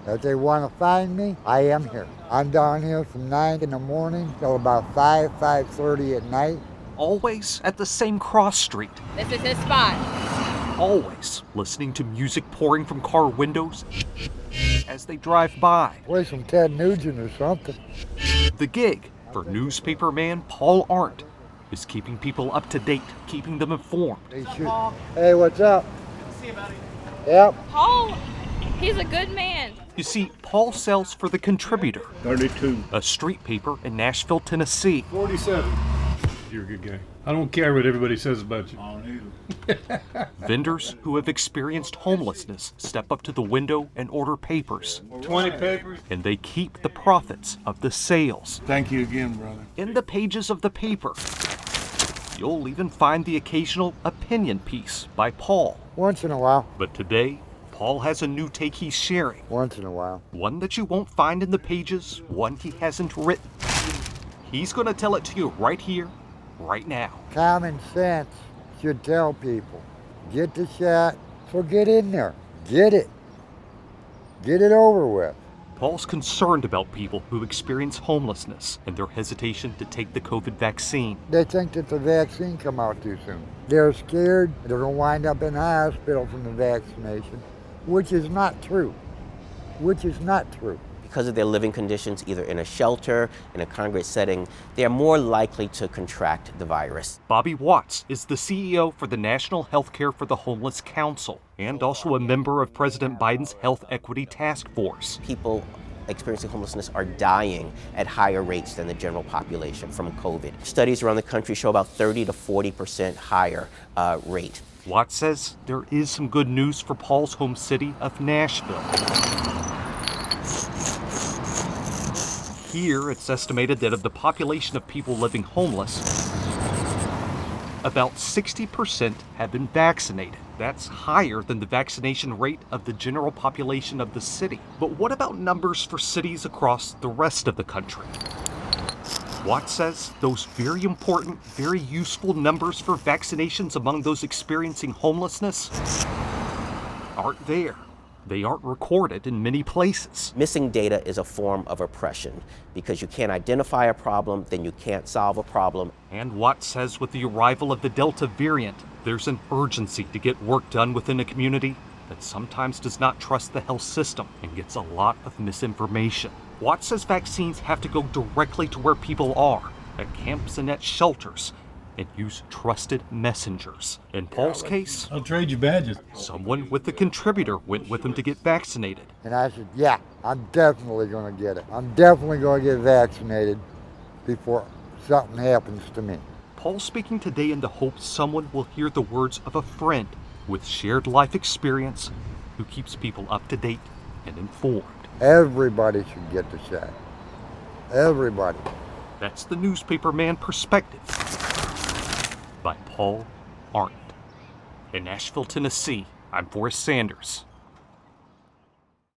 If they want to find me, I am here. I'm down here from 9 in the morning till about 5:30 at night. Always at the same cross street. This is his spot. Always listening to music pouring from car windows as they drive by. Play some Ted Nugent or something. The gig for newspaper man Paul Arndt is keeping people up to date, keeping them informed. Hey, what's up? See you, buddy. Yep. Paul, he's a good man. You see, Paul sells for The Contributor, 32. a street paper in Nashville, Tennessee. 47. You're a good guy. I don't care what everybody says about you. I don't either. Vendors who have experienced homelessness step up to the window and order papers. 20 papers. And they keep the profits of the sales. Thank you again, brother. In the pages of the paper, you'll even find the occasional opinion piece by Paul. Once in a while. But today, Paul has a new take he's sharing. Once in a while. One that you won't find in the pages, one he hasn't written. He's going to tell it to you right here, right now. Common sense should tell people, get the shot, so get in there. Get it. Get it over with. Paul's concerned about people who experience homelessness and their hesitation to take the COVID vaccine. They think that the vaccine come out too soon. They're scared they're going to wind up in the hospital from the vaccination, which is not true. Because of their living conditions, either in a shelter, in a congregate setting, they are more likely to contract the virus. Bobby Watts is the CEO for the National Healthcare for the Homeless Council and also a member of President Biden's Health Equity Task Force. People experiencing homelessness are dying at higher rates than the general population from COVID. Studies around the country show about 30 to 40% higher rate. Watts says there is some good news for Paul's home city of Nashville. Here, it's estimated that of the population of people living homeless, about 60% have been vaccinated. That's higher than the vaccination rate of the general population of the city. But what about numbers for cities across the rest of the country? Watts says those very important, very useful numbers for vaccinations among those experiencing homelessness aren't there. They aren't recorded in many places. Missing data is a form of oppression because you can't identify a problem, then you can't solve a problem. And Watts says with the arrival of the Delta variant, there's an urgency to get work done within a community that sometimes does not trust the health system and gets a lot of misinformation. Watts says vaccines have to go directly to where people are, at camps and at shelters, and use trusted messengers. In Paul's case, I'll trade you badges. someone with The Contributor went with him to get vaccinated. And I said, yeah, I'm definitely going to get it. I'm definitely going to get vaccinated before something happens to me. Paul's speaking today in the hope someone will hear the words of a friend with shared life experience who keeps people up to date and informed. Everybody should get the shot. Everybody. That's the Newspaper Man Perspective by Paul Arndt. In Nashville, Tennessee, I'm Forrest Sanders.